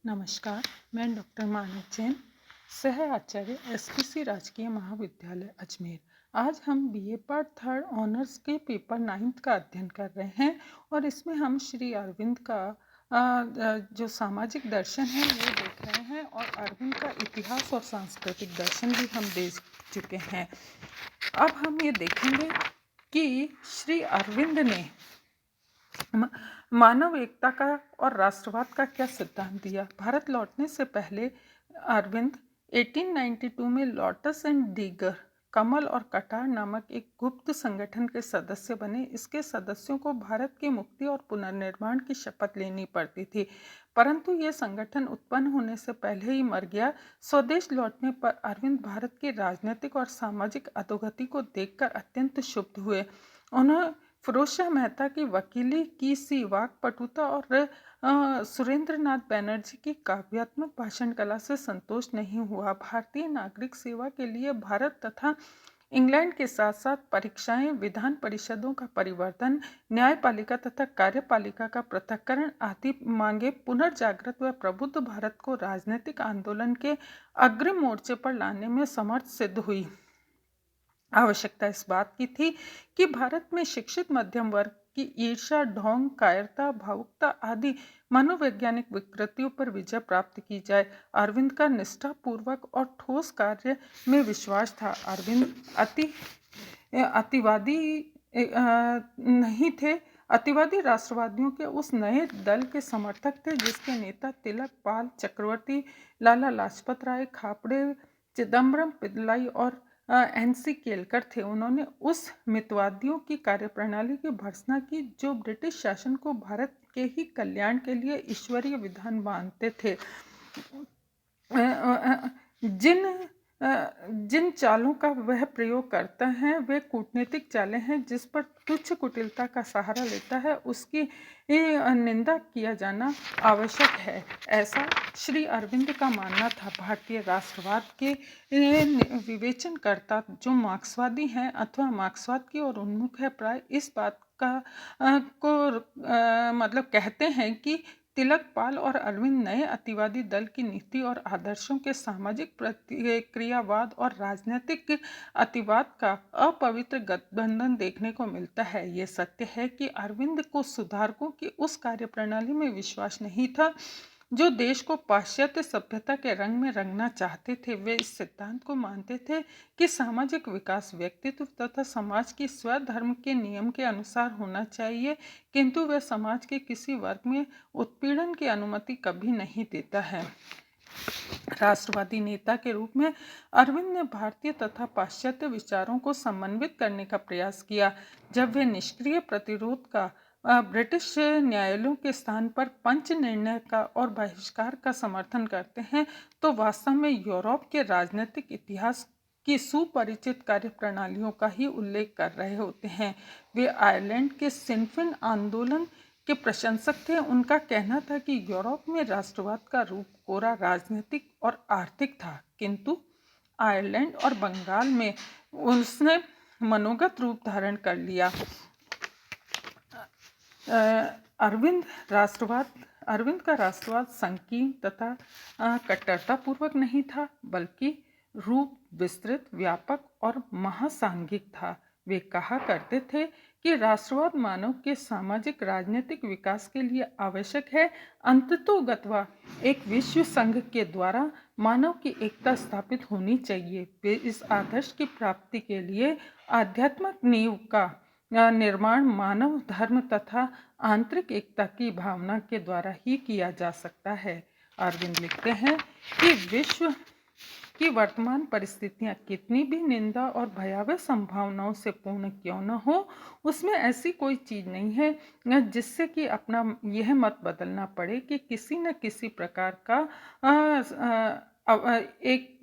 नमस्कार, मैं डॉक्टर मानव जैन, सह आचार्य एसपीसी राजकीय महाविद्यालय अजमेर। आज हम बीए पार्ट थर्ड ऑनर्स के पेपर 9th का अध्ययन कर रहे हैं और इसमें हम श्री अरविंद का जो सामाजिक दर्शन है वो देख रहे हैं और अरविंद का इतिहास और सांस्कृतिक दर्शन भी हम देख चुके हैं। अब हम ये देखेंगे कि श्री अरविंद ने मानव एकता का और राष्ट्रवाद का क्या सिद्धांत दिया। भारत लौटने से पहले अरविंद 1892 में लोटस एंड दीगर कमल और कटार नामक एक गुप्त संगठन के सदस्य बने। इसके सदस्यों को भारत की मुक्ति और पुनर्निर्माण की शपथ लेनी पड़ती थी, परंतु यह संगठन उत्पन्न होने से पहले ही मर गया। स्वदेश लौटने पर अरविंद भारत की राजनीतिक और सामाजिक अधोगति को देखकर अत्यंत क्षुब्ध हुए। उन्हें फिरोज शाह मेहता की वकीली की सी वाक्पटुता और सुरेंद्रनाथ बैनर्जी की काव्यात्मक भाषण कला से संतोष नहीं हुआ। भारतीय नागरिक सेवा के लिए भारत तथा इंग्लैंड के साथ साथ परीक्षाएं, विधान परिषदों का परिवर्तन, न्यायपालिका तथा कार्यपालिका का पृथक्करण आदि मांगे पुनर्जागृत व प्रबुद्ध भारत को राजनीतिक आंदोलन के अग्रिम मोर्चे पर लाने में समर्थ सिद्ध हुई। आवश्यकता इस बात की थी कि भारत में शिक्षित मध्यम वर्ग की ईर्ष्या, ढोंग, कायरता, भावुकता आदि मनोवैज्ञानिक विकृतियों पर विजय प्राप्त की जाए। अरविंद का निष्ठापूर्वक और ठोस कार्य में विश्वास था। अरविंद अतिवादी नहीं थे। अतिवादी राष्ट्रवादियों के उस नए दल के समर्थक थे जिसके नेता तिलक पाल, चक्रवर्ती, लाला लाजपत राय, खापड़े, चिदम्बरम पिल्लाई और एनसी केलकर थे। उन्होंने उस मितवादियों की कार्यप्रणाली की भर्त्सना की जो ब्रिटिश शासन को भारत के ही कल्याण के लिए ईश्वरीय विधान मानते थे। जिन चालों का वह प्रयोग करता है वे कूटनीतिक चालें हैं। जिस पर तुच्छ कुटिलता का सहारा लेता है उसकी निंदा किया जाना आवश्यक है, ऐसा श्री अरविंद का मानना था। भारतीय राष्ट्रवाद के विवेचनकर्ता जो मार्क्सवादी हैं अथवा मार्क्सवाद की ओर उन्मुख है, प्राय इस बात का मतलब कहते हैं कि तिलक पाल और अरविंद नए अतिवादी दल की नीति और आदर्शों के सामाजिक प्रतिक्रियावाद और राजनीतिक अतिवाद का अपवित्र गठबंधन देखने को मिलता है। ये सत्य है कि अरविंद को सुधारकों की उस कार्यप्रणाली में विश्वास नहीं था जो देश को पाश्चात्य सभ्यता के रंग में रंगना चाहते थे। वे इस सिद्धांत को मानते थे कि सामाजिक विकास व्यक्तित्व तथा समाज की स्वधर्म के नियम के अनुसार होना चाहिए, किंतु वह समाज के किसी वर्ग में उत्पीड़न की अनुमति कभी नहीं देता है। राष्ट्रवादी नेता के रूप में अरविंद ने भारतीय तथा पाश्चात्य विचारों को समन्वित करने का प्रयास किया। जब वे निष्क्रिय प्रतिरोध का ब्रिटिश न्यायालयों के स्थान पर पंच निर्णय का और बहिष्कार का समर्थन करते हैं तो वास्तव में यूरोप के राजनीतिक इतिहास की सुपरिचित कार्यप्रणालियों का ही उल्लेख कर रहे होते हैं। वे आयरलैंड के सिनफिन आंदोलन के प्रशंसक थे। उनका कहना था कि यूरोप में राष्ट्रवाद का रूप कोरा राजनीतिक और आर्थिक था, किंतु आयरलैंड और बंगाल में उसने मनोगत रूप धारण कर लिया। अरविंद का राष्ट्रवाद संकीर्ण तथा कट्टरतापूर्वक नहीं था, बल्कि रूप विस्तृत, व्यापक और महासांघिक था। वे कहा करते थे कि राष्ट्रवाद मानव के सामाजिक राजनीतिक विकास के लिए आवश्यक है। अंततोगत्वा एक विश्व संघ के द्वारा मानव की एकता स्थापित होनी चाहिए। वे इस आदर्श की प्राप्ति के लिए आध्यात्मिक नींव का निर्माण मानव धर्म तथा आंतरिक एकता की भावना के द्वारा ही किया जा सकता है। अरविंद लिखते हैं कि विश्व की वर्तमान परिस्थितियां कितनी भी निंदा और भयावह संभावनाओं से पूर्ण क्यों न हो, उसमें ऐसी कोई चीज नहीं है जिससे कि अपना यह मत बदलना पड़े कि किसी न किसी प्रकार का एक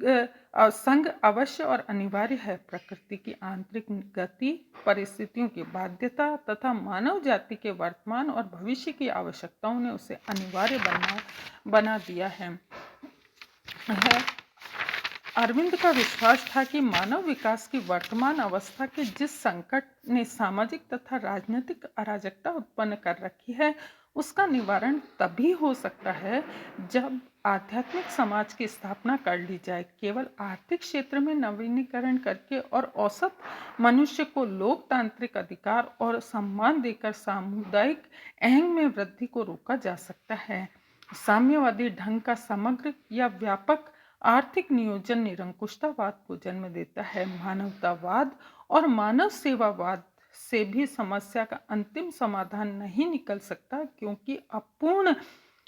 संघ अवश्य और अनिवार्य है। प्रकृति की आंतरिक गति, परिस्थितियों की बाध्यता तथा मानव जाति के वर्तमान और भविष्य की आवश्यकताओं ने उसे अनिवार्य बना दिया है। अरविंद का विश्वास था कि मानव विकास की वर्तमान अवस्था के जिस संकट ने सामाजिक तथा राजनीतिक अराजकता उत्पन्न कर रखी है उसका निवारण तभी हो सकता है जब आध्यात्मिक समाज की स्थापना कर ली जाए। केवल आर्थिक क्षेत्र में नवीनीकरण करके और औसत मनुष्य को लोकतांत्रिक अधिकार और सम्मान देकर सामुदायिक अहंग में वृद्धि को रोका जा सकता है। साम्यवादी ढंग का समग्र या व्यापक आर्थिक नियोजन निरंकुशतावाद को जन्म देता है। मानवतावाद और मानव सेवावाद से भी समस्या का अंतिम समाधान नहीं निकल सकता, क्योंकि अपूर्ण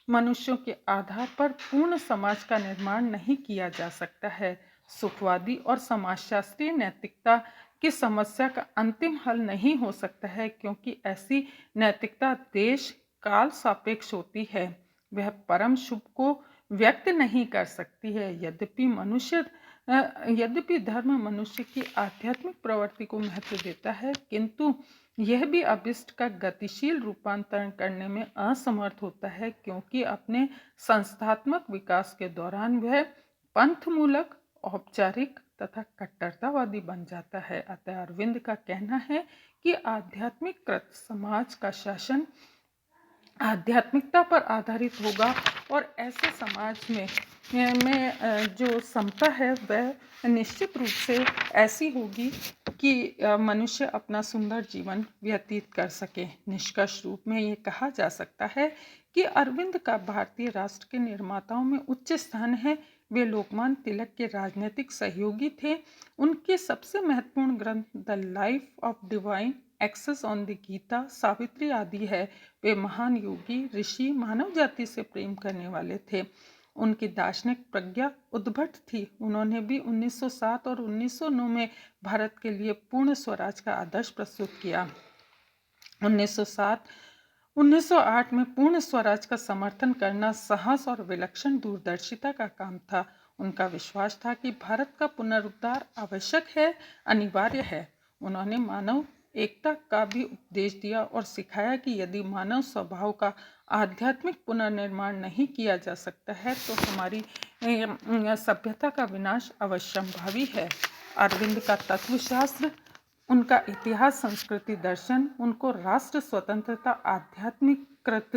मनुष्यों के आधार पर पूर्ण समाज का निर्माण नहीं किया जा सकता है। सुखवादी और समाजशास्त्रीय नैतिकता की समस्या का अंतिम हल नहीं हो सकता है, क्योंकि ऐसी नैतिकता देश काल सापेक्ष होती है। वह परम शुभ को व्यक्त नहीं कर सकती है। यद्यपि धर्म मनुष्य की आध्यात्मिक प्रवृत्ति को महत्व देता है, किंतु यह भी अभिष्ट का गतिशील रूपांतरण करने में असमर्थ होता है, क्योंकि अपने संस्थात्मक विकास के दौरान वह पंथमूलक, औपचारिक तथा कट्टरतावादी बन जाता है। अतः अरविंद का कहना है कि आध्यात्मिक कृत समाज का शासन आध्यात्मिकता पर आधारित होगा, और ऐसे समाज में जो समता है वह निश्चित रूप से ऐसी होगी कि मनुष्य अपना सुंदर जीवन व्यतीत कर सके। निष्कर्ष रूप में ये कहा जा सकता है कि अरविंद का भारतीय राष्ट्र के निर्माताओं में उच्च स्थान है। वे लोकमान्य तिलक के राजनीतिक सहयोगी थे। उनके सबसे महत्वपूर्ण ग्रंथ the life of divine essays on the Gita, Savitri आदि है। वे महान योगी, ऋषि, मानव जाति से प्रेम करने वाले थे। उनकी दार्शनिक प्रज्ञा उद्भट थी। उन्होंने भी 1907 और 1909 में भारत के लिए पूर्ण स्वराज का आदर्श प्रस्तुत किया। 1908 में पूर्ण स्वराज का समर्थन करना साहस और विलक्षण दूरदर्शिता का काम था। उनका विश्वास था कि भारत का पुनरुद्धार आवश्यक है, अनिवार्य है। उन्होंने मानव एकता का भी उपदेश दिया और सिखाया कि यदि मानव स्वभाव का आध्यात्मिक पुनर्निर्माण नहीं किया जा सकता है तो हमारी सभ्यता का विनाश अवश्यंभावी है। अरविंद का तत्वशास्त्र, उनका इतिहास, संस्कृति, दर्शन, उनको राष्ट्र स्वतंत्रता, आध्यात्मिकृत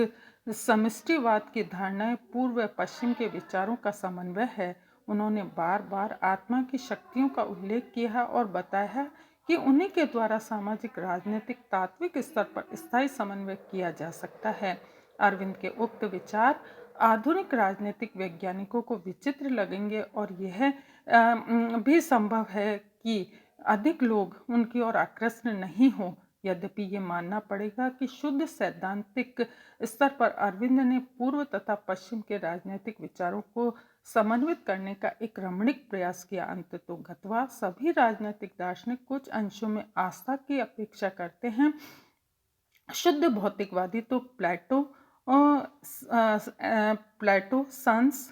समष्टिवाद की धारणाएं पूर्व व पश्चिम के विचारों का समन्वय है। उन्होंने बार बार आत्मा की शक्तियों का उल्लेख किया और बताया कि उन्हीं के द्वारा सामाजिक, राजनीतिक, तात्विक स्तर पर स्थायी समन्वय किया जा सकता है। अरविंद के उक्त विचार आधुनिक राजनीतिक वैज्ञानिकों को विचित्र लगेंगे, और यह भी संभव है कि अधिक लोग उनकी ओर आकृष्ट नहीं हो। यद्यपि ये मानना पड़ेगा कि शुद्ध सैद्धांतिक स्तर पर अरविंद ने पूर्व तथा पश्चिम के राजनीतिक विचारों को समन्वित करने का एक रमणीक प्रयास किया। अंततो गत्वा सभी राजनीतिक दार्शनिक कुछ अंशों में आस्था की अपेक्षा करते हैं। शुद्ध भौतिकवादी तो प्लेटो, सन्स,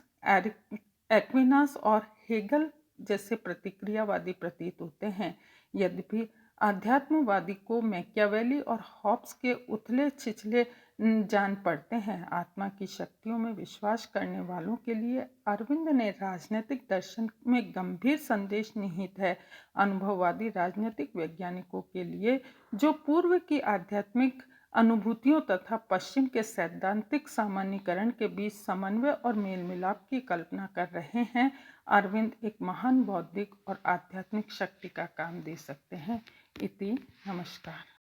एक्विनास और हेगल जैसे प्रतिक्रियावादी प्रतीत होते हैं। यद्यपि आध्यात्मवादी को मैकियावेली और हॉब्स के उथले छिछले जान पड़ते हैं। आत्मा की शक्तियों में विश्वास करने वालों के लिए अरविंद ने राजनीतिक दर्शन में गंभीर संदेश निहित है। अनुभववादी राजनीतिक वैज्ञानिकों के लिए, जो पूर्व की आध्यात्मिक अनुभूतियों तथा पश्चिम के सैद्धांतिक सामान्यीकरण के बीच समन्वय और मेल मिलाप की कल्पना कर रहे हैं, अरविंद एक महान बौद्धिक और आध्यात्मिक शक्ति का काम दे सकते हैं। इति नमस्कार।